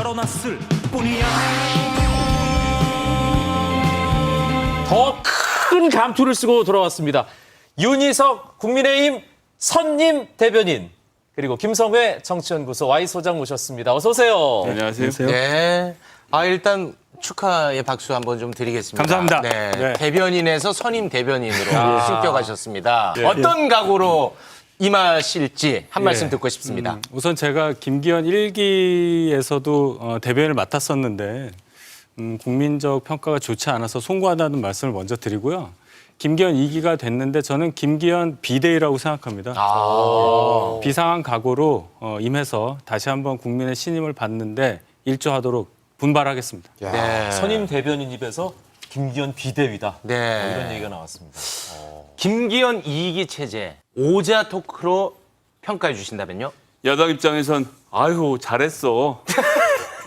열어놨을 뿐이야. 더 큰 감투를 쓰고 돌아왔습니다. 윤희석 국민의힘 선임 대변인 그리고 김성회 정치연구소 Y 소장 모셨습니다. 어서 오세요. 안녕하세요. 네. 일단 축하의 박수 한번 좀 드리겠습니다. 감사합니다. 네. 네. 대변인에서 선임 대변인으로 승격하셨습니다. 어떤 각오로 임하실지 한 말씀 듣고 싶습니다. 우선 제가 김기현 1기에서도 대변인을 맡았었는데 국민적 평가가 좋지 않아서 송구하다는 말씀을 먼저 드리고요. 김기현 2기가 됐는데 저는 김기현 비대위라고 생각합니다. 비상한 각오로 임해서 다시 한번 국민의 신임을 받는데 일조하도록 분발하겠습니다. 네. 선임 대변인 입에서 김기현 비대위다. 네. 이런 얘기가 나왔습니다. 김기현 2기 체제 오자 토크로 평가해 주신다면요? 야당 입장에선 아유 잘했어.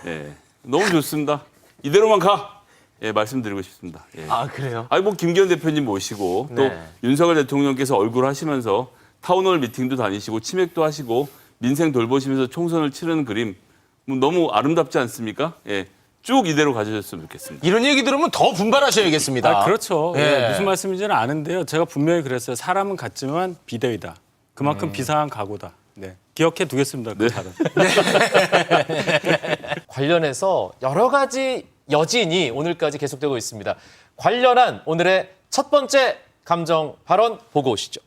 예, 너무 좋습니다. 이대로만 가. 예, 말씀드리고 싶습니다. 예. 그래요? 뭐 김기현 대표님 모시고 또 네. 윤석열 대통령께서 얼굴 하시면서 타운홀 미팅도 다니시고 치맥도 하시고 민생 돌보시면서 총선을 치르는 그림 너무 아름답지 않습니까? 예, 쭉 이대로 가주셨으면 좋겠습니다. 이런 얘기 들으면 더 분발하셔야겠습니다. 그렇죠. 예. 무슨 말씀인지는 아는데요. 제가 분명히 그랬어요. 사람은 같지만 비대위다. 그만큼 비상한 각오다. 네, 기억해 두겠습니다. 그 발언. 관련해서 여러 가지 여진이 오늘까지 계속되고 있습니다. 관련한 오늘의 첫 번째 감정 발언 보고 오시죠.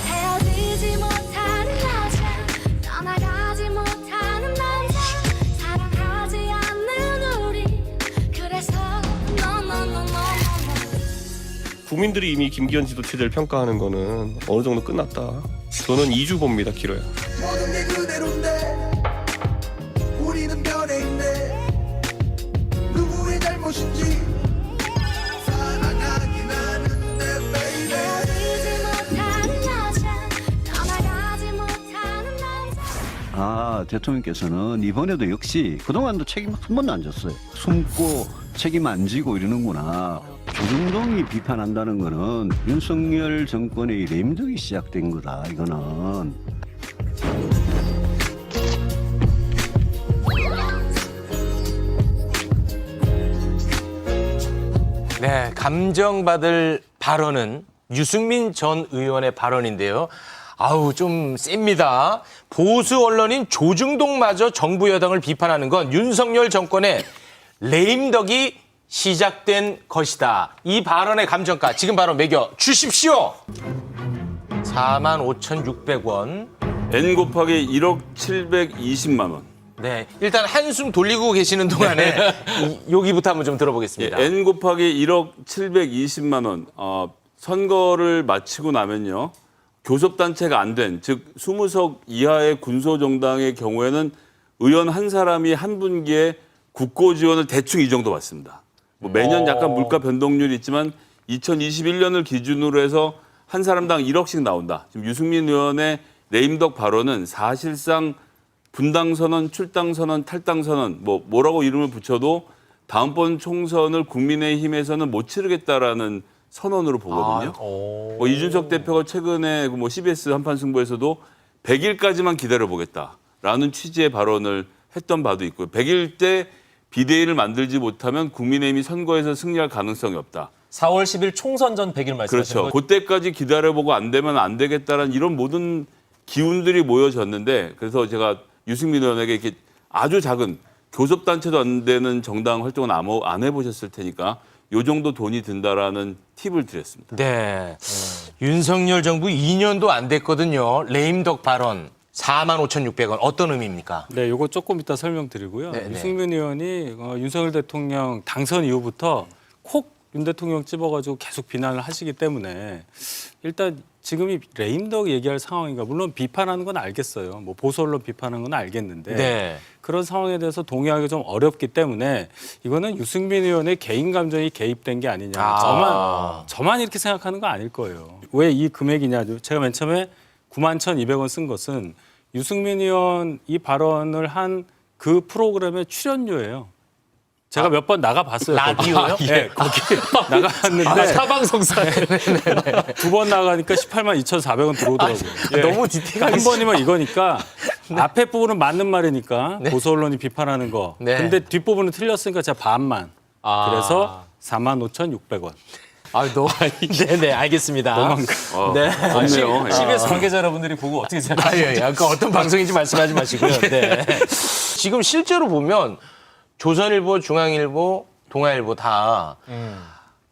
헤어지지 못하는 여자 떠나가지 못하는 남자 사랑하지 않는 우리 그래서 너너너너너 국민들이 이미 김기현 지도 체제를 평가하는 거는 어느 정도 끝났다. 저는 2주 봅니다, 길어야. 모든 게 그대로인데 우리는 변해 있네. 누구의 잘못인지 사랑하긴 하는데 baby. 헤어지지 못하는 여자 떠나가지 못하는 남자 대통령께서는 이번에도 역시 그동안도 책임 한 번도 안 졌어요. 숨고 책임 안 지고 이러는구나. 조중동이 비판한다는 거는 윤석열 정권의 레임덕이 시작된 거다, 이거는. 네, 감정받을 발언은 유승민 전 의원의 발언인데요. 좀 셉니다. 보수 언론인 조중동마저 정부 여당을 비판하는 건 윤석열 정권의 레임덕이 시작된 것이다. 이 발언의 감정가 지금 바로 매겨 주십시오. 45,600원. N 곱하기 1억 720만 원. 네, 일단 한숨 돌리고 계시는 동안에 여기부터 한번 좀 들어보겠습니다. N 곱하기 1억 720만 원. 선거를 마치고 나면요. 교섭단체가 안 된, 즉 20석 이하의 군소정당의 경우에는 의원 한 사람이 한 분기에 국고 지원을 대충 이 정도 받습니다. 매년 약간 물가 변동률이 있지만 2021년을 기준으로 해서 한 사람당 1억씩 나온다. 지금 유승민 의원의 레임덕 발언은 사실상 분당선언, 출당선언, 탈당선언 뭐라고 이름을 붙여도 다음번 총선을 국민의힘에서는 못 치르겠다라는 선언으로 보거든요. 이준석 대표가 최근에 CBS 한판 승부에서도 100일까지만 기다려보겠다라는 취지의 발언을 했던 바도 있고요. 100일 때 비대위를 만들지 못하면 국민의힘이 선거에서 승리할 가능성이 없다. 4월 10일 총선 전 100일 말씀하시는 그렇죠. 거죠? 그때까지 기다려보고 안 되면 안 되겠다라는 이런 모든 기운들이 모여졌는데 그래서 제가 유승민 의원에게 이렇게 아주 작은 교섭단체도 안 되는 정당 활동은 안 해보셨을 테니까 요 정도 돈이 든다라는 팁을 드렸습니다. 네. 윤석열 정부 2년도 안 됐거든요. 레임덕 발언 45,600원 어떤 의미입니까? 네, 요거 조금 이따 설명드리고요. 네, 네. 유승민 의원이 윤석열 대통령 당선 이후부터 콕 윤 대통령 찝어가지고 계속 비난을 하시기 때문에 일단 지금이 레임덕 얘기할 상황인가 물론 비판하는 건 알겠어요. 보수 언론 비판하는 건 알겠는데 네. 그런 상황에 대해서 동의하기 좀 어렵기 때문에 이거는 유승민 의원의 개인 감정이 개입된 게 아니냐. 저만 이렇게 생각하는 거 아닐 거예요. 왜 이 금액이냐. 제가 맨 처음에 91,200원 쓴 것은 유승민 의원 이 발언을 한 그 프로그램의 출연료예요. 제가 몇 번 나가봤어요. 라디오요? 네, 거기 나가봤는데 사방송사. 두 번 나가니까 18만 2,400원 들어오더라고요. 너무 디테일하게 한 번이면 이거니까 앞에 부분은 맞는 말이니까 보수 언론이 비판하는 거. 네. 근데 뒷부분은 틀렸으니까 제가 반만. 아. 그래서 45,600원. 네네, 알겠습니다. 네. 없네요. CBS 관계자 여러분들이 보고 어떻게 생각하세요? 예, 아까 어떤 방송인지 말씀하지 마시고요. 네. 지금 실제로 보면 조선일보, 중앙일보, 동아일보 다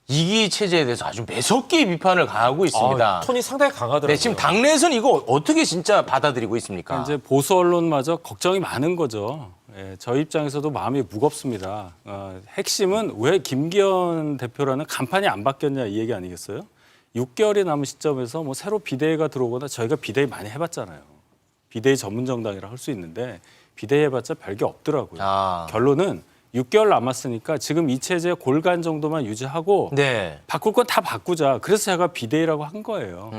이기 체제에 대해서 아주 매섭게 비판을 가하고 있습니다. 톤이 상당히 강하더라고요. 네, 지금 당내에서는 이거 어떻게 진짜 받아들이고 있습니까? 이제 보수 언론마저 걱정이 많은 거죠. 예, 저희 입장에서도 마음이 무겁습니다. 핵심은 왜 김기현 대표라는 간판이 안 바뀌었냐 이 얘기 아니겠어요? 6개월이 남은 시점에서 뭐 새로 비대위가 들어오거나 저희가 비대위 많이 해봤잖아요. 비대위 전문 정당이라 할 수 있는데 비대위 해봤자 별게 없더라고요. 아. 결론은 6개월 남았으니까 지금 이 체제 골간 정도만 유지하고 네. 바꿀 건 다 바꾸자. 그래서 제가 비대위라고 한 거예요.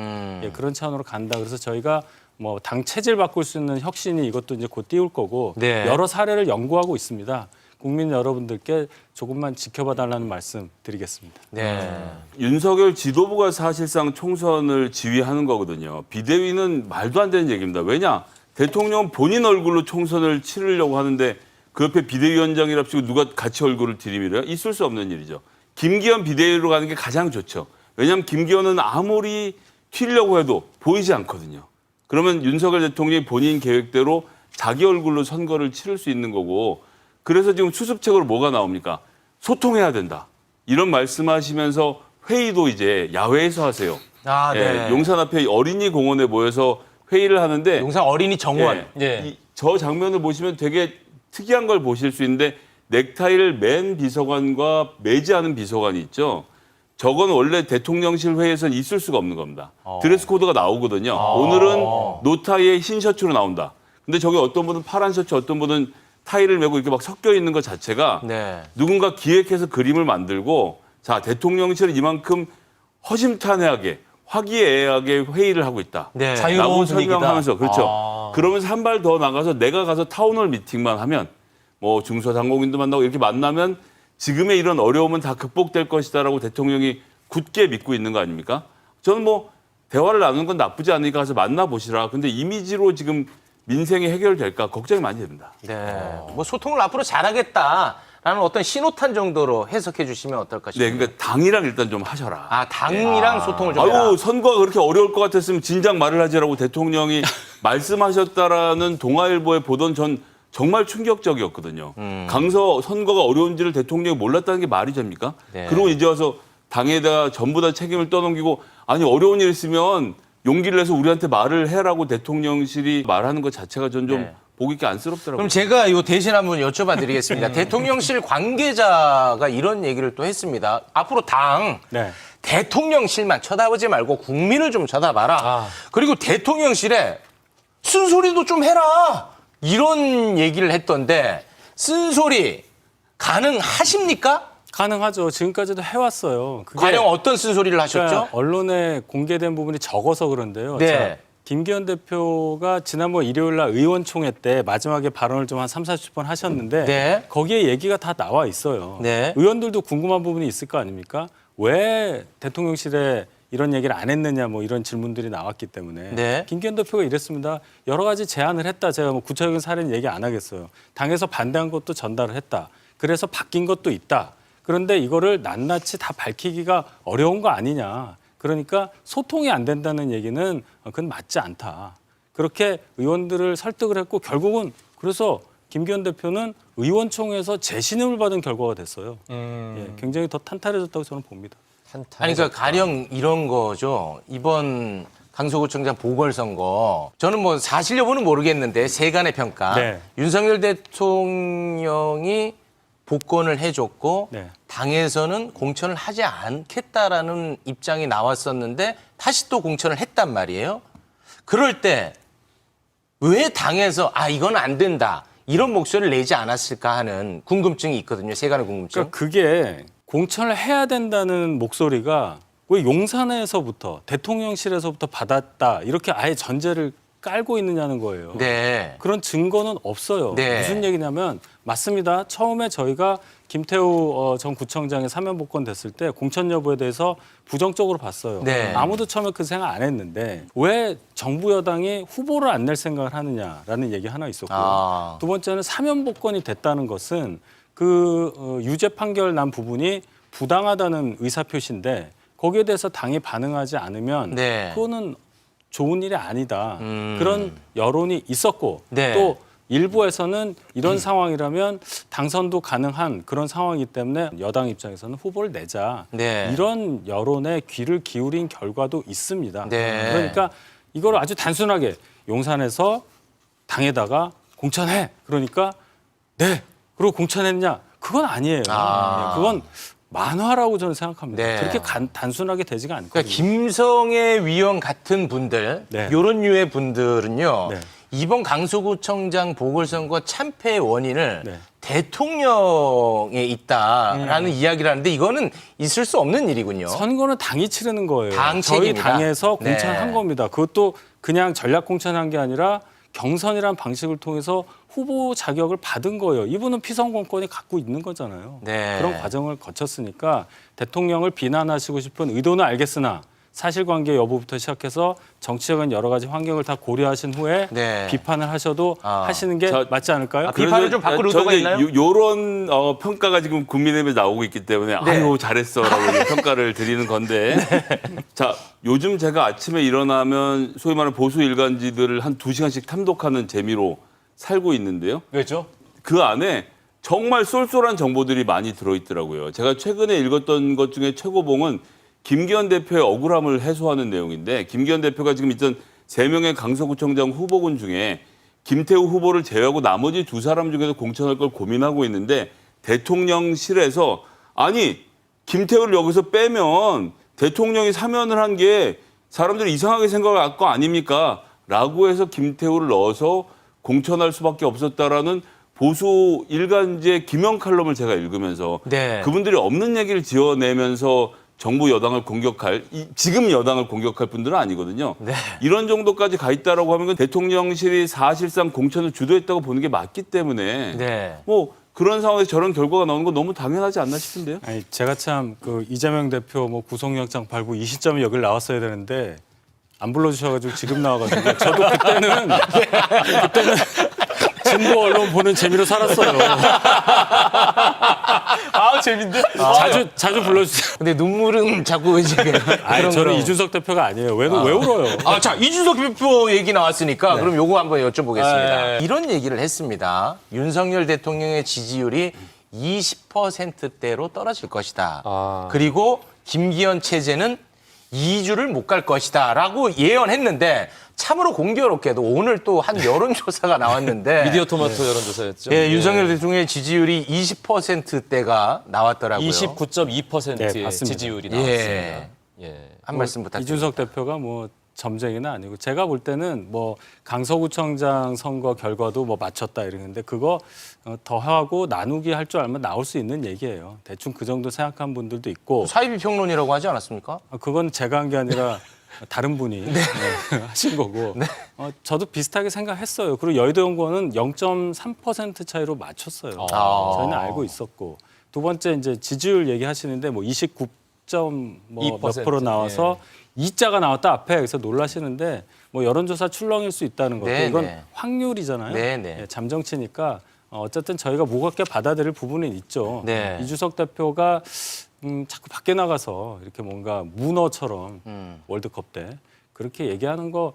예, 그런 차원으로 간다. 그래서 저희가 뭐 당 체제를 바꿀 수 있는 혁신이 이것도 이제 곧 띄울 거고 네. 여러 사례를 연구하고 있습니다. 국민 여러분들께 조금만 지켜봐 달라는 말씀 드리겠습니다. 네. 윤석열 지도부가 사실상 총선을 지휘하는 거거든요. 비대위는 말도 안 되는 얘기입니다. 왜냐? 대통령은 본인 얼굴로 총선을 치르려고 하는데 그 옆에 비대위원장이랍시고 누가 같이 얼굴을 들이밀어요? 있을 수 없는 일이죠. 김기현 비대위로 가는 게 가장 좋죠. 왜냐하면 김기현은 아무리 튀려고 해도 보이지 않거든요. 그러면 윤석열 대통령이 본인 계획대로 자기 얼굴로 선거를 치를 수 있는 거고 그래서 지금 수습책으로 뭐가 나옵니까? 소통해야 된다. 이런 말씀하시면서 회의도 이제 야외에서 하세요. 아, 네. 예, 용산 앞에 어린이 공원에 모여서 회의를 하는데 용산 어린이 정원. 예. 저 장면을 보시면 되게 특이한 걸 보실 수 있는데 넥타이를 맨 비서관과 매지 않은 비서관이 있죠. 저건 원래 대통령실 회의에서는 있을 수가 없는 겁니다. 드레스 코드가 나오거든요. 오늘은 노타이에 흰 셔츠로 나온다. 근데 저기 어떤 분은 파란 셔츠, 어떤 분은 타이를 메고 이렇게 막 섞여 있는 것 자체가 네. 누군가 기획해서 그림을 만들고 자 대통령실은 이만큼 허심탄회하게 화기애애하게 회의를 하고 있다. 네. 자유로운 라고 분위기다. 설명하면서 그렇죠. 아. 그러면서 한 발 더 나가서 내가 가서 타운홀 미팅만 하면 뭐 중소상공인도 만나고 이렇게 만나면 지금의 이런 어려움은 다 극복될 것이다라고 대통령이 굳게 믿고 있는 거 아닙니까? 저는 뭐 대화를 나누는 건 나쁘지 않으니까 가서 만나보시라. 근데 이미지로 지금 민생이 해결될까 걱정이 많이 됩니다. 네. 뭐 소통을 앞으로 잘하겠다라는 어떤 신호탄 정도로 해석해 주시면 어떨까 네, 싶습니다. 그러니까 당이랑 일단 좀 하셔라. 아, 당이랑 소통을 좀 해라. 아유, 선거가 그렇게 어려울 것 같았으면 진작 말을 하지라고 대통령이 말씀하셨다라는 동아일보의 보던 전 정말 충격적이었거든요. 강서 선거가 어려운지를 대통령이 몰랐다는 게 말이 됩니까? 네. 그리고 이제 와서 당에다 전부 다 책임을 떠넘기고 아니 어려운 일 있으면 용기를 내서 우리한테 말을 해라고 대통령실이 말하는 것 자체가 전 좀 네. 보기 있게 안쓰럽더라고요. 그럼 제가 요 대신 한번 여쭤봐 드리겠습니다. 대통령실 관계자가 이런 얘기를 또 했습니다. 앞으로 당 네. 대통령실만 쳐다보지 말고 국민을 좀 쳐다봐라. 그리고 대통령실에 쓴소리도 좀 해라. 이런 얘기를 했던데 쓴소리 가능하십니까? 가능하죠. 지금까지도 해왔어요. 그게 과연 어떤 쓴소리를 하셨죠? 그러니까 언론에 공개된 부분이 적어서 그런데요. 네. 자, 김기현 대표가 지난번 일요일 날 의원총회 때 마지막에 발언을 좀 한 30-40분 하셨는데 네. 거기에 얘기가 다 나와 있어요. 네. 의원들도 궁금한 부분이 있을 거 아닙니까? 왜 대통령실에 이런 얘기를 안 했느냐 뭐 이런 질문들이 나왔기 때문에 네. 김기현 대표가 이랬습니다. 여러 가지 제안을 했다. 제가 뭐 구체적인 사례는 얘기 안 하겠어요. 당에서 반대한 것도 전달을 했다. 그래서 바뀐 것도 있다. 그런데 이거를 낱낱이 다 밝히기가 어려운 거 아니냐. 그러니까 소통이 안 된다는 얘기는 그건 맞지 않다. 그렇게 의원들을 설득을 했고 결국은 그래서 김기현 대표는 의원총회에서 재신임을 받은 결과가 됐어요. 예, 굉장히 더 탄탄해졌다고 저는 봅니다. 아니, 그러니까 가령 이런 거죠. 이번 강서구청장 보궐선거. 저는 뭐 사실 여부는 모르겠는데 세간의 평가. 네. 윤석열 대통령이 복권을 해줬고 네. 당에서는 공천을 하지 않겠다라는 입장이 나왔었는데 다시 또 공천을 했단 말이에요. 그럴 때 왜 당에서 이건 안 된다 이런 목소리를 내지 않았을까 하는 궁금증이 있거든요. 세간의 궁금증. 그러니까 그게 공천을 해야 된다는 목소리가 왜 용산에서부터 대통령실에서부터 받았다 이렇게 아예 전제를 깔고 있느냐는 거예요. 네. 그런 증거는 없어요. 네. 무슨 얘기냐면 맞습니다. 처음에 저희가 김태우 전 구청장이 사면 복권됐을 때 공천 여부에 대해서 부정적으로 봤어요. 네. 아무도 처음에 그 생각 안 했는데 왜 정부 여당이 후보를 안 낼 생각을 하느냐라는 얘기 하나 있었고요. 아. 두 번째는 사면 복권이 됐다는 것은 그 유죄 판결 난 부분이 부당하다는 의사표시인데 거기에 대해서 당이 반응하지 않으면 네. 그거는 좋은 일이 아니다. 그런 여론이 있었고 네. 또 일부에서는 이런 상황이라면 당선도 가능한 그런 상황이기 때문에 여당 입장에서는 후보를 내자. 네. 이런 여론에 귀를 기울인 결과도 있습니다. 네. 그러니까 이걸 아주 단순하게 용산에서 당에다가 공천해. 그러니까 네. 그리고 공천했냐? 그건 아니에요. 아. 그건 만화라고 저는 생각합니다. 네. 그렇게 단순하게 되지가 않거든요. 그러니까 김성애 위원 같은 분들, 네. 이런 류의 분들은요. 네. 이번 강서구청장 보궐선거 참패의 원인을 네. 대통령에 있다라는 이야기를 하는데 이거는 있을 수 없는 일이군요. 선거는 당이 치르는 거예요. 당 저희 책임이다. 당에서 네. 공천한 겁니다. 그것도 그냥 전략 공천한 게 아니라 경선이라는 방식을 통해서 후보 자격을 받은 거예요. 이분은 피선거권이 갖고 있는 거잖아요. 네. 그런 과정을 거쳤으니까 대통령을 비난하시고 싶은 의도는 알겠으나 사실관계 여부부터 시작해서 정치적인 여러 가지 환경을 다 고려하신 후에 네. 비판을 하셔도 하시는 게 자, 맞지 않을까요? 비판을 좀 바꿀 의도가 있나요? 요런 평가가 지금 국민의힘에 나오고 있기 때문에 네. 아유 잘했어라고 이제 평가를 드리는 건데 자 요즘 제가 아침에 일어나면 소위 말하는 보수 일간지들을 한 2시간씩 탐독하는 재미로 살고 있는데요. 왜죠? 그 안에 정말 쏠쏠한 정보들이 많이 들어있더라고요. 제가 최근에 읽었던 것 중에 최고봉은 김기현 대표의 억울함을 해소하는 내용인데 김기현 대표가 지금 있던 3명의 강서구청장 후보군 중에 김태우 후보를 제외하고 나머지 2사람 중에서 공천할 걸 고민하고 있는데 대통령실에서 아니 김태우를 여기서 빼면 대통령이 사면을 한 게 사람들이 이상하게 생각할 거 아닙니까? 라고 해서 김태우를 넣어서 공천할 수밖에 없었다라는 보수 일간지의 김영 칼럼을 제가 읽으면서 네. 그분들이 없는 얘기를 지어내면서 정부 여당을 공격할 지금 여당을 공격할 분들은 아니거든요. 네. 이런 정도까지 가 있다라고 하면 그 대통령실이 사실상 공천을 주도했다고 보는 게 맞기 때문에 네. 뭐 그런 상황에서 저런 결과가 나오는 건 너무 당연하지 않나 싶은데요. 아니, 제가 참 그 이재명 대표 뭐 구속영장 발부 이 시점에 여기를 나왔어야 되는데 안 불러주셔가지고 지금 나와가지고 저도 그때는 진보 언론 보는 재미로 살았어요. 아 재밌는데? 자주 불러주세요. 근데 눈물은 자꾸 이제 아니, 저는 이준석 대표가 아니에요. 왜 울어요? 아, 자, 이준석 대표 얘기 나왔으니까 그럼 요거 한번 여쭤보겠습니다. 네. 이런 얘기를 했습니다. 윤석열 대통령의 지지율이 20%대로 떨어질 것이다. 아. 그리고 김기현 체제는 2주를 못 갈 것이다. 라고 예언했는데 참으로 공교롭게도 오늘 또 한 여론조사가 나왔는데 미디어 토마토 여론조사였죠. 예, 윤석열 대통령의 지지율이 20%대가 나왔더라고요. 29.2%의 네, 맞습니다. 지지율이 예. 나왔습니다. 예. 한 말씀 부탁드립니다. 이준석 대표가 뭐 점쟁이는 아니고 제가 볼 때는 뭐 강서구청장 선거 결과도 뭐 맞췄다 이러는데 그거 더하고 나누기 할 줄 알면 나올 수 있는 얘기예요. 대충 그 정도 생각한 분들도 있고 사이비 평론이라고 하지 않았습니까? 그건 제가 한 게 아니라 다른 분이 하신 거고 저도 비슷하게 생각했어요. 그리고 여의도연구원은 0.3% 차이로 맞췄어요. 저희는 알고 있었고 두 번째 이제 지지율 얘기하시는데 뭐 29.몇 프로 나와서 2자가 나왔다 앞에 그래서 놀라시는데 뭐 여론조사 출렁일 수 있다는 것도 네, 이건 네. 확률이잖아요. 네, 네. 예, 잠정치니까 어쨌든 저희가 무겁게 받아들일 부분은 있죠. 네. 이준석 대표가 자꾸 밖에 나가서 이렇게 뭔가 문어처럼 월드컵 때 그렇게 얘기하는 거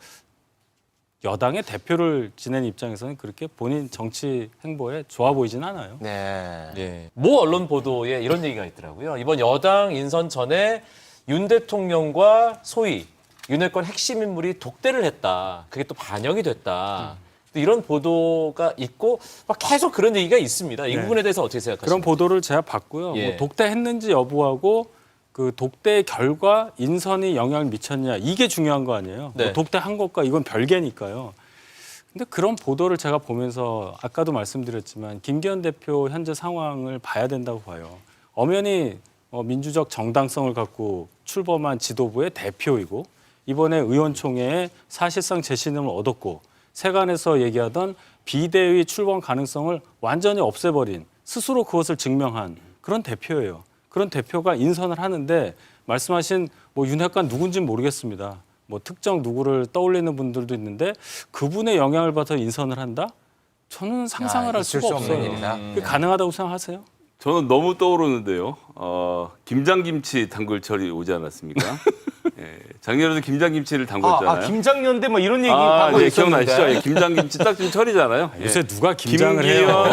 여당의 대표를 지낸 입장에서는 그렇게 본인 정치 행보에 좋아 보이진 않아요. 네. 예. 모 언론 보도에 이런 얘기가 있더라고요. 이번 여당 인선 전에 윤 대통령과 소위 윤핵관 핵심 인물이 독대를 했다. 그게 또 반영이 됐다. 이런 보도가 있고 막 계속 그런 얘기가 있습니다. 이 네. 부분에 대해서 어떻게 생각하십니까? 그런 보도를 제가 봤고요. 예. 뭐 독대했는지 여부하고 그 독대 결과 인선이 영향을 미쳤냐 이게 중요한 거 아니에요. 네. 뭐 독대한 것과 이건 별개니까요. 근데 그런 보도를 제가 보면서 아까도 말씀드렸지만 김기현 대표 현재 상황을 봐야 된다고 봐요. 엄연히 민주적 정당성을 갖고 출범한 지도부의 대표이고 이번에 의원총회에 사실상 재신임을 얻었고 세간에서 얘기하던 비대위 출범 가능성을 완전히 없애버린 스스로 그것을 증명한 그런 대표예요. 그런 대표가 인선을 하는데 말씀하신 뭐 윤핵관 누군지는 모르겠습니다. 뭐 특정 누구를 떠올리는 분들도 있는데 그분의 영향을 받아 인선을 한다? 저는 상상을 할 있을 수가 수 없는 없어요. 일이다. 그게 가능하다고 생각하세요? 저는 너무 떠오르는데요. 김장김치 단골철이 오지 않았습니까? 예, 작년에도 김장김치를 담궜잖아요. 김장년대 뭐 이런 얘기 아, 하고 네, 있었는데. 기억나시죠? 예, 김장김치 딱 지금 철이잖아요. 예. 요새 누가 김장을 해요?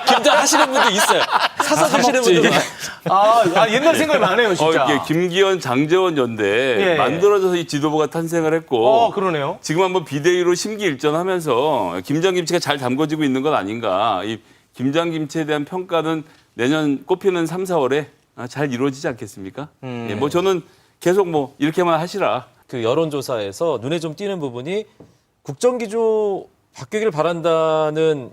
김장 하시는 분도 있어요. 사서 드시는 먹지. 분도 옛날 생각이 나네요, 진짜. 이게 김기현 장제원 연대 예. 만들어져서 이 지도부가 탄생을 했고 그러네요. 지금 한번 비대위로 심기일전하면서 김장김치가 잘 담궈지고 있는 건 아닌가. 이 김장김치에 대한 평가는 내년 꽃피는 3, 4월에 잘 이루어지지 않겠습니까? 예, 뭐 저는 계속 뭐 이렇게만 하시라. 그 여론조사에서 눈에 좀 띄는 부분이 국정기조 바뀌길 바란다는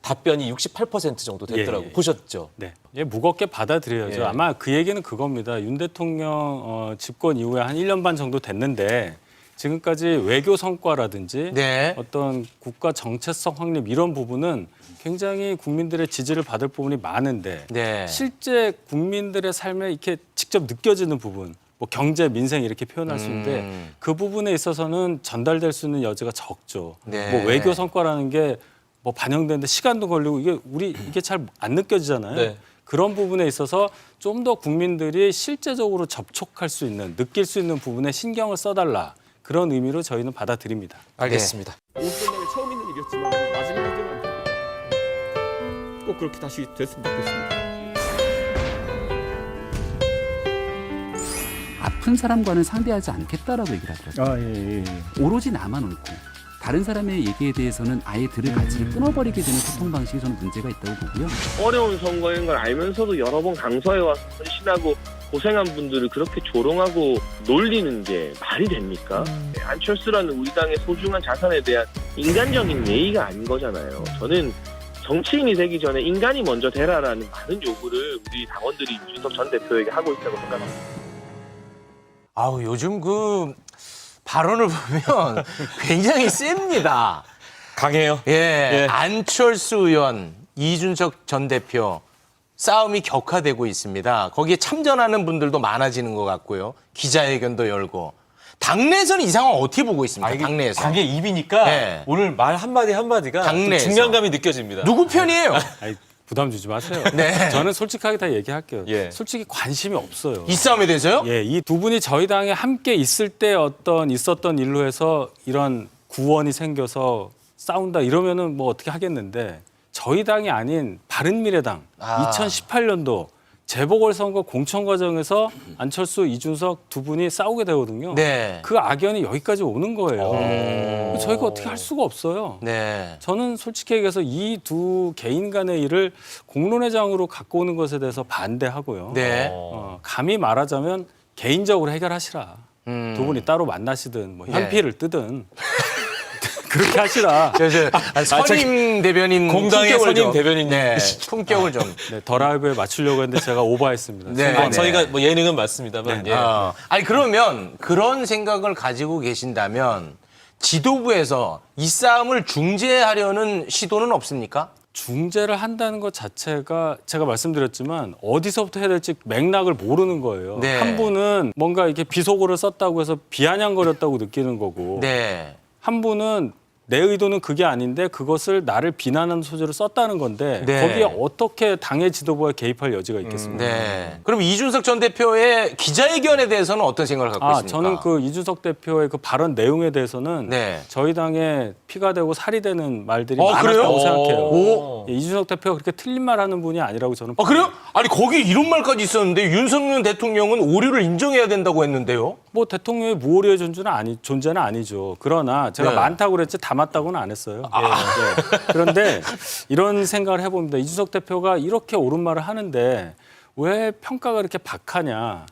답변이 68% 정도 됐더라고요. 예. 보셨죠? 네, 무겁게 받아들여야죠. 예. 아마 그 얘기는 그겁니다. 윤 대통령 집권 이후에 한 1년 반 정도 됐는데 지금까지 외교 성과라든지 네. 어떤 국가 정체성 확립 이런 부분은 굉장히 국민들의 지지를 받을 부분이 많은데 네. 실제 국민들의 삶에 이렇게 직접 느껴지는 부분, 뭐 경제, 민생 이렇게 표현할 수 있는데 그 부분에 있어서는 전달될 수 있는 여지가 적죠. 네. 뭐 외교 성과라는 게 뭐 반영되는데 시간도 걸리고 이게 잘 안 느껴지잖아요. 네. 그런 부분에 있어서 좀 더 국민들이 실제적으로 접촉할 수 있는, 느낄 수 있는 부분에 신경을 써달라. 그런 의미로 저희는 받아들입니다. 알겠습니다. 온건당에 처음 있는 일이었지만 마지막이 되면 안 됩니다. 꼭 그렇게 다시 됐으면 좋겠습니다. 아픈 사람과는 상대하지 않겠다라고 얘기를 하더라고요. 오로지 나만 옳고 다른 사람의 얘기에 대해서는 아예 들을 가치를 끊어버리게 되는 소통 방식이 저는 문제가 있다고 보고요. 어려운 선거인 걸 알면서도 여러 번 강서에 와서 헌신하고 고생한 분들을 그렇게 조롱하고 놀리는 게 말이 됩니까? 안철수라는 우리 당의 소중한 자산에 대한 인간적인 예의가 아닌 거잖아요. 저는 정치인이 되기 전에 인간이 먼저 되라라는 많은 요구를 우리 당원들이 이준석 전 대표에게 하고 있다고 생각합니다. 요즘 그 발언을 보면 굉장히 셉니다. 강해요. 예, 안철수 의원, 이준석 전 대표 싸움이 격화되고 있습니다. 거기에 참전하는 분들도 많아지는 것 같고요. 기자회견도 열고. 당내에서는 이 상황 어떻게 보고 있습니까? 당내에서. 당의 입이니까 네. 오늘 말 한마디가 좀 당내에서. 중량감이 느껴집니다. 누구 편이에요? 아니, 부담 주지 마세요. 네. 저는 솔직하게 다 얘기할게요. 예. 솔직히 관심이 없어요. 이 싸움에 대해서요? 예, 이 두 분이 저희 당에 함께 있을 때 있었던 일로 해서 이런 구원이 생겨서 싸운다 이러면은 뭐 어떻게 하겠는데 저희 당이 아닌 바른미래당 2018년도 재보궐선거 공천 과정에서 안철수, 이준석 두 분이 싸우게 되거든요. 네. 그 악연이 여기까지 오는 거예요. 저희가 어떻게 할 수가 없어요. 네. 저는 솔직히 얘기해서 이 두 개인 간의 일을 공론회장으로 갖고 오는 것에 대해서 반대하고요. 네. 감히 말하자면 개인적으로 해결하시라. 두 분이 따로 만나시든 뭐 현피를 뜨든 그렇게 하시라. 선임 대변인 공당의 품격을 선임 좀. 대변인. 네. 품격을 좀. 네, 더 라이브에 맞추려고 했는데 제가 오버했습니다. 네. 아, 저희가 뭐 예능은 맞습니다만. 예. 아니 그러면 그런 생각을 가지고 계신다면 지도부에서 이 싸움을 중재하려는 시도는 없습니까? 중재를 한다는 것 자체가 제가 말씀드렸지만 어디서부터 해야 될지 맥락을 모르는 거예요. 네. 한 분은 뭔가 이렇게 비속어를 썼다고 해서 비아냥거렸다고 느끼는 거고 네. 한 분은 내 의도는 그게 아닌데 그것을 나를 비난하는 소재로 썼다는 건데 네. 거기에 어떻게 당의 지도부가 개입할 여지가 있겠습니까? 네. 그럼 이준석 전 대표의 기자회견에 대해서는 어떤 생각을 갖고 있습니까? 저는 그 이준석 대표의 그 발언 내용에 대해서는 네. 저희 당에 피가 되고 살이 되는 말들이 그래요? 많았다고 생각해요. 오. 예, 이준석 대표가 그렇게 틀린 말하는 분이 아니라고 저는. 그래요? 아니 거기 이런 말까지 있었는데 윤석열 대통령은 오류를 인정해야 된다고 했는데요. 뭐 대통령의 무오류의 존재는 아니죠. 그러나 제가 네. 많다고 그랬지 다 맞다고는 안 했어요. 예. 그런데 이런 생각을 해봅니다. 이준석 대표가 이렇게 옳은 말을 하는데 왜 평가가 이렇게 박하냐.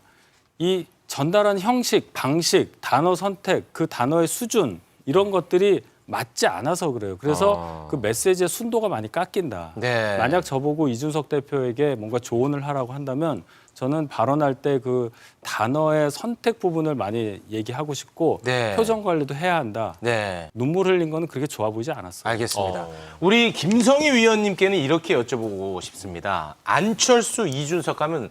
이 전달하는 형식, 방식, 단어 선택, 그 단어의 수준 이런 것들이 맞지 않아서 그래요. 그래서 그 메시지의 순도가 많이 깎인다. 네. 만약 저보고 이준석 대표에게 뭔가 조언을 하라고 한다면 저는 발언할 때 그 단어의 선택 부분을 많이 얘기하고 싶고 네. 표정 관리도 해야 한다. 네. 눈물 흘린 거는 그렇게 좋아 보이지 않았어요. 알겠습니다. 우리 김성희 위원님께는 이렇게 여쭤보고 싶습니다. 안철수, 이준석 하면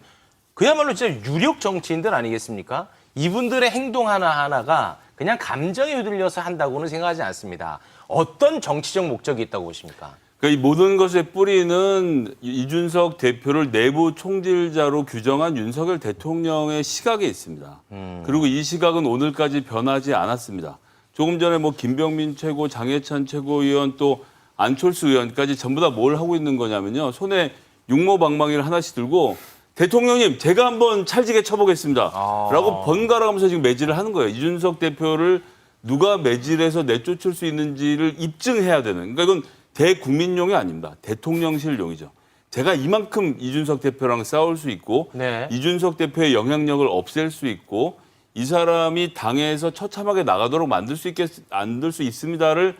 그야말로 진짜 유력 정치인들 아니겠습니까? 이분들의 행동 하나하나가 그냥 감정에 휘둘려서 한다고는 생각하지 않습니다. 어떤 정치적 목적이 있다고 보십니까? 그러니까 이 모든 것의 뿌리는 이준석 대표를 내부 총질자로 규정한 윤석열 대통령의 시각에 있습니다. 그리고 이 시각은 오늘까지 변하지 않았습니다. 조금 전에 뭐 김병민 최고, 장해찬 최고위원 또 안철수 의원까지 전부 다 뭘 하고 있는 거냐면요. 손에 육모방망이를 하나씩 들고 대통령님 제가 한번 찰지게 쳐보겠습니다. 라고 번갈아가면서 지금 매질을 하는 거예요. 이준석 대표를 누가 매질해서 내쫓을 수 있는지를 입증해야 되는. 그러니까 이건 대국민용이 아닙니다. 대통령실용이죠. 제가 이만큼 이준석 대표랑 싸울 수 있고 네. 이준석 대표의 영향력을 없앨 수 있고 이 사람이 당에서 처참하게 나가도록 만들 수 있습니다를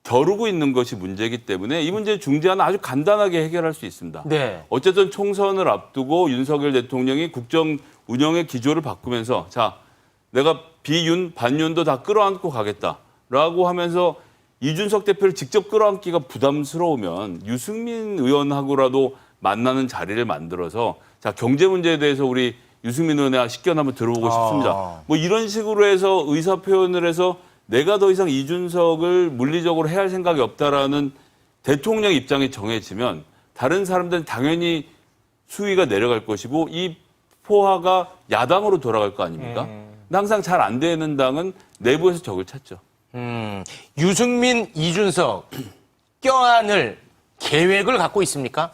겨루고 있는 것이 문제이기 때문에 이 문제 중재안은 아주 간단하게 해결할 수 있습니다. 네. 어쨌든 총선을 앞두고 윤석열 대통령이 국정 운영의 기조를 바꾸면서 자 내가 비윤, 반윤도 다 끌어안고 가겠다라고 하면서 이준석 대표를 직접 끌어안기가 부담스러우면 유승민 의원하고라도 만나는 자리를 만들어서 자 경제 문제에 대해서 우리 유승민 의원의 식견 한번 들어보고 싶습니다. 뭐 이런 식으로 해서 의사 표현을 해서 내가 더 이상 이준석을 물리적으로 해야 할 생각이 없다라는 대통령 입장이 정해지면 다른 사람들은 당연히 수위가 내려갈 것이고 이 포화가 야당으로 돌아갈 거 아닙니까? 근데 항상 잘 안 되는 당은 내부에서 적을 찾죠. 유승민, 이준석 껴안을 계획을 갖고 있습니까?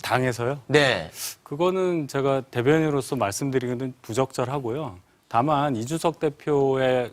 당에서요? 네. 그거는 제가 대변인으로서 말씀드리기는 부적절하고요. 다만 이준석 대표의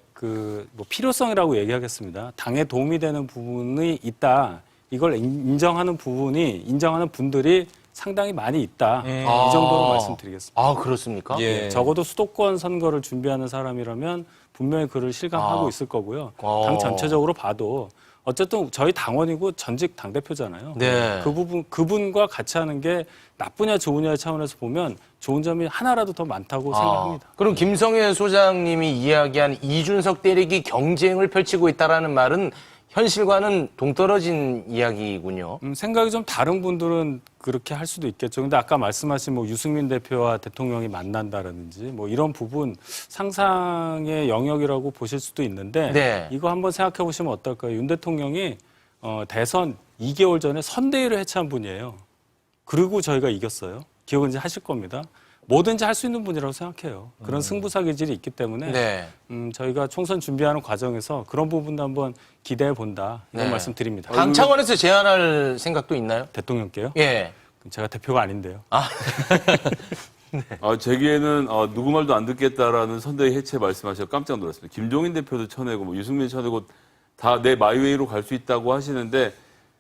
뭐 필요성이라고 얘기하겠습니다. 당에 도움이 되는 부분이 있다. 이걸 인정하는 분들이 상당히 많이 있다. 이 정도로 말씀드리겠습니다. 아, 그렇습니까? 예. 적어도 수도권 선거를 준비하는 사람이라면 분명히 그를 실감하고 있을 거고요. 당 전체적으로 봐도 어쨌든 저희 당원이고 전직 당대표잖아요. 네. 그분과 같이 하는 게 나쁘냐 좋으냐의 차원에서 보면 좋은 점이 하나라도 더 많다고 생각합니다. 그럼 김성애 소장님이 이야기한 이준석 때리기 경쟁을 펼치고 있다라는 말은 현실과는 동떨어진 이야기군요. 생각이 좀 다른 분들은 그렇게 할 수도 있겠죠. 근데 아까 말씀하신 뭐 유승민 대표와 대통령이 만난다라든지 뭐 이런 부분 상상의 영역이라고 보실 수도 있는데 네. 이거 한번 생각해 보시면 어떨까요? 윤 대통령이 대선 2개월 전에 선대위를 해체한 분이에요. 그리고 저희가 이겼어요. 기억은 이제 하실 겁니다. 뭐든지 할 수 있는 분이라고 생각해요. 그런 승부사 기질이 있기 때문에 네. 저희가 총선 준비하는 과정에서 그런 부분도 한번 기대해 본다 이런 네. 말씀 드립니다. 당 차원에서 제안할 생각도 있나요? 대통령께요? 예. 제가 대표가 아닌데요. 제기에는 누구 말도 안 듣겠다라는 선대위 해체 말씀하셔서 깜짝 놀랐습니다. 김종인 대표도 쳐내고 뭐 유승민 쳐내고 다 내 마이웨이로 갈 수 있다고 하시는데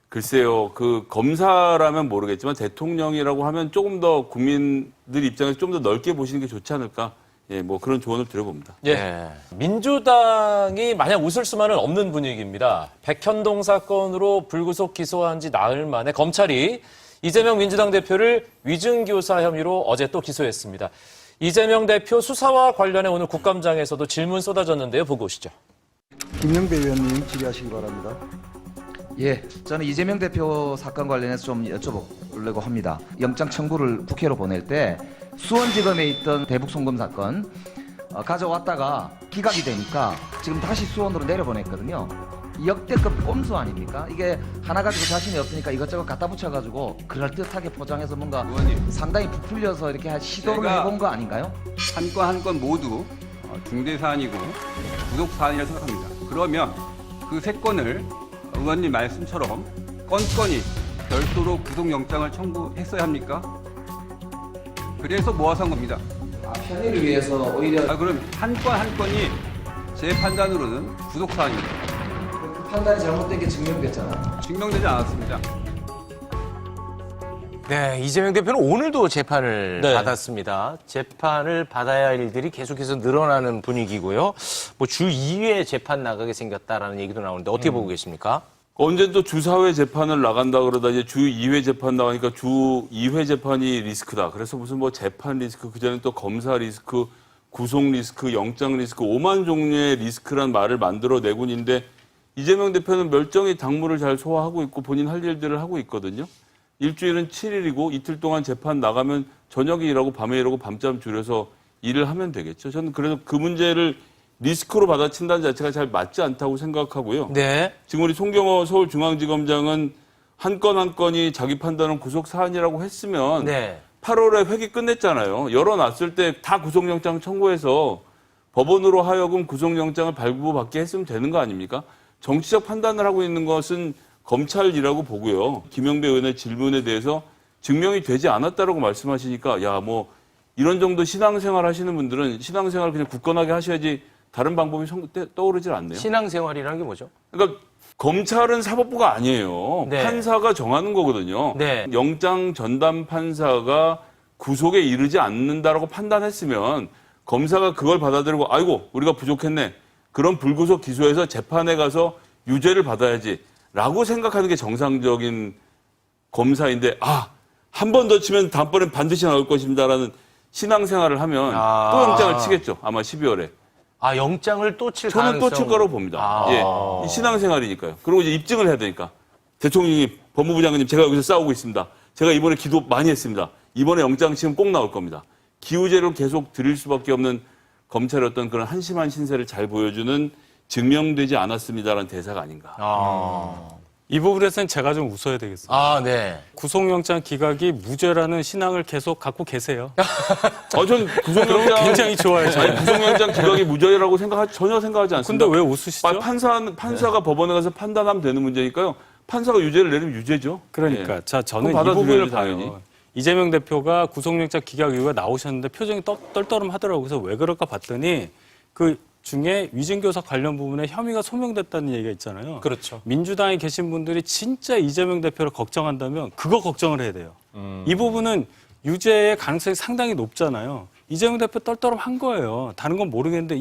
글쎄요. 그 검사라면 모르겠지만 대통령이라고 하면 조금 더 국민들 입장에서 좀 더 넓게 보시는 게 좋지 않을까. 예, 뭐 그런 조언을 드려봅니다. 예. 네. 민주당이 마냥 웃을 수만은 없는 분위기입니다. 백현동 사건으로 불구속 기소한 지 나흘 만에 검찰이 이재명 민주당 대표를 위증교사 혐의로 어제 또 기소했습니다. 이재명 대표 수사와 관련해 오늘 국감장에서도 질문 쏟아졌는데요. 보고 오시죠. 김영배 의원님 질의하시기 바랍니다. 예, 저는 이재명 대표 사건 관련해서 좀 여쭤보려고 합니다. 영장 청구를 국회로 보낼 때 수원지검에 있던 대북송금 사건 가져왔다가 기각이 되니까 지금 다시 수원으로 내려보냈거든요. 역대급 꼼수 아닙니까? 이게 하나 가지고 자신이 없으니까 이것저것 갖다 붙여가지고 그럴듯하게 포장해서 뭔가 상당히 부풀려서 이렇게 시도를 해본 거 아닌가요? 한 건 한 건 모두 중대 사안이고 구속 사안이라 생각합니다. 그러면 그 세 건을 의원님 말씀처럼 건건이 별도로 구속영장을 청구했어야 합니까? 그래서 모아서 한 겁니다. 편의를 위해서 오히려 그럼 한 건 한 건이 제 판단으로는 구속 사안입니다. 그 판단이 잘못된 게 증명됐잖아요. 증명되지 않았습니다. 네, 이재명 대표는 오늘도 재판을 네. 받았습니다. 재판을 받아야 할 일들이 계속해서 늘어나는 분위기고요. 뭐 주 2회 재판 나가게 생겼다라는 얘기도 나오는데 어떻게 보고 계십니까? 언제 또 주4회 재판을 나간다 그러다 이제 주2회 재판 나가니까 주2회 재판이 리스크다. 그래서 무슨 뭐 재판 리스크, 그전에 또 검사 리스크, 구속 리스크, 영장 리스크, 5만 종류의 리스크란 말을 만들어내고 있는데 이재명 대표는 멀쩡히 당무를 잘 소화하고 있고 본인 할 일들을 하고 있거든요. 일주일은 7일이고 이틀 동안 재판 나가면 저녁에 일하고 밤에 일하고 밤잠 줄여서 일을 하면 되겠죠. 저는 그래서 그 문제를 리스크로 받아친다는 자체가 잘 맞지 않다고 생각하고요. 네. 지금 우리 송경호 서울중앙지검장은 한 건 한 건이 자기 판단은 구속 사안이라고 했으면 네. 8월에 회기 끝냈잖아요. 열어놨을 때 다 구속영장 청구해서 법원으로 하여금 구속영장을 발부받게 했으면 되는 거 아닙니까? 정치적 판단을 하고 있는 것은 검찰이라고 보고요. 김영배 의원의 질문에 대해서 증명이 되지 않았다라고 말씀하시니까 야, 뭐 이런 정도 신앙생활 하시는 분들은 신앙생활 그냥 굳건하게 하셔야지 다른 방법이 떠오르질 않네요. 신앙생활이라는 게 뭐죠? 그러니까 검찰은 사법부가 아니에요. 네. 판사가 정하는 거거든요. 네. 영장 전담 판사가 구속에 이르지 않는다라고 판단했으면 검사가 그걸 받아들이고 아이고 우리가 부족했네. 그럼 불구속 기소해서 재판에 가서 유죄를 받아야지 라고 생각하는 게 정상적인 검사인데 한 번 더 치면 다음번엔 반드시 나올 것입니다라는 신앙생활을 하면 또 영장을 치겠죠. 아마 12월에. 영장을 또 칠 저는 가능성. 또 칠 거라고 봅니다. 예, 이 신앙생활이니까요. 그리고 이제 입증을 해야 되니까. 대통령이 법무부 장관님 제가 여기서 싸우고 있습니다. 제가 이번에 기도 많이 했습니다. 이번에 영장 치면 꼭 나올 겁니다. 기우제로 계속 드릴 수밖에 없는 검찰의 어떤 그런 한심한 신세를 잘 보여주는 증명되지 않았습니다라는 대사가 아닌가. 이 부분에서는 제가 좀 웃어야 되겠어요. 네. 구속영장 기각이 무죄라는 신앙을 계속 갖고 계세요. 전 구속영장 굉장히 좋아요. 저는. 아니, 구속영장 기각이 무죄라고 전혀 생각하지 않습니다. 근데 왜 웃으시죠? 판사가 법원에 가서 판단하면 되는 문제니까요. 판사가 유죄를 내리면 유죄죠. 그러니까 예. 자 저는 이 받아들여야지, 부분을 당연히. 봐요. 이재명 대표가 구속영장 기각 이후에 나오셨는데 표정이 떨떠름하더라고요. 그래서 왜 그럴까 봤더니 그 중에 위증교사 관련 부분에 혐의가 소명됐다는 얘기가 있잖아요. 그렇죠. 민주당에 계신 분들이 진짜 이재명 대표를 걱정한다면 그거 걱정을 해야 돼요. 이 부분은 유죄의 가능성이 상당히 높잖아요. 이재명 대표 떨떠름한 거예요. 다른 건 모르겠는데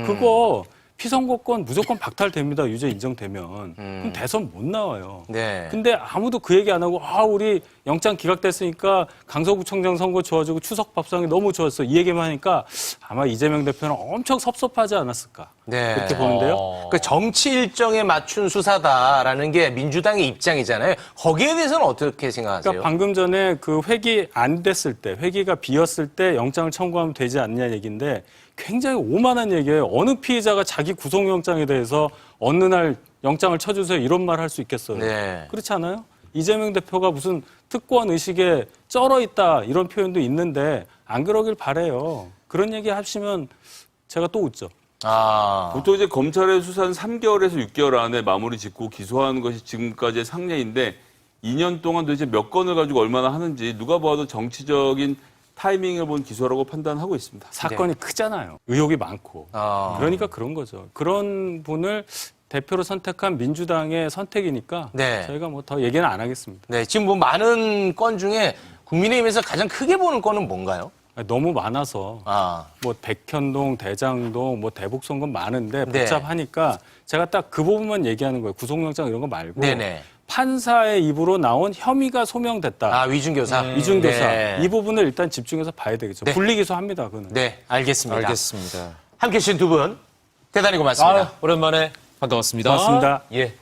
그거 피선거권 무조건 박탈됩니다. 유죄 인정되면. 그럼 대선 못 나와요. 네. 근데 아무도 그 얘기 안 하고 우리 영장 기각됐으니까 강서구청장 선거 좋아지고 추석 밥상이 너무 좋았어. 이 얘기만 하니까 아마 이재명 대표는 엄청 섭섭하지 않았을까. 네. 그렇게 보는데요. 그 정치 일정에 맞춘 수사다라는 게 민주당의 입장이잖아요. 거기에 대해서는 어떻게 생각하세요? 그러니까 방금 전에 그 회기 안 됐을 때, 회기가 비었을 때 영장을 청구하면 되지 않냐 얘기인데 굉장히 오만한 얘기예요. 어느 피해자가 자기 구속영장에 대해서 어느 날 영장을 쳐주세요 이런 말 할 수 있겠어요. 네. 그렇지 않아요? 이재명 대표가 무슨 특권 의식에 쩔어 있다 이런 표현도 있는데 안 그러길 바래요. 그런 얘기 하시면 제가 또 웃죠. 보통 이제 검찰의 수사는 3개월에서 6개월 안에 마무리 짓고 기소하는 것이 지금까지의 상례인데 2년 동안 도대체 몇 건을 가지고 얼마나 하는지 누가 봐도 정치적인 타이밍을 본 기소라고 판단하고 있습니다. 사건이 크잖아요. 의혹이 많고. 그러니까 그런 거죠. 그런 분을 대표로 선택한 민주당의 선택이니까 네. 저희가 뭐 더 얘기는 안 하겠습니다. 네, 지금 뭐 많은 건 중에 국민의힘에서 가장 크게 보는 건은 뭔가요? 너무 많아서 뭐 백현동, 대장동, 뭐 대북선거 많은데 네. 복잡하니까 제가 딱 그 부분만 얘기하는 거예요. 구속영장 이런 거 말고 네네. 판사의 입으로 나온 혐의가 소명됐다. 위증교사. 위증교사. 네. 이 부분을 일단 집중해서 봐야 되겠죠. 네. 분리기소합니다. 그거는. 네, 알겠습니다. 알겠습니다. 함께해 주신 두 분 대단히 고맙습니다. 오랜만에 반가웠습니다. 고맙습니다. 예.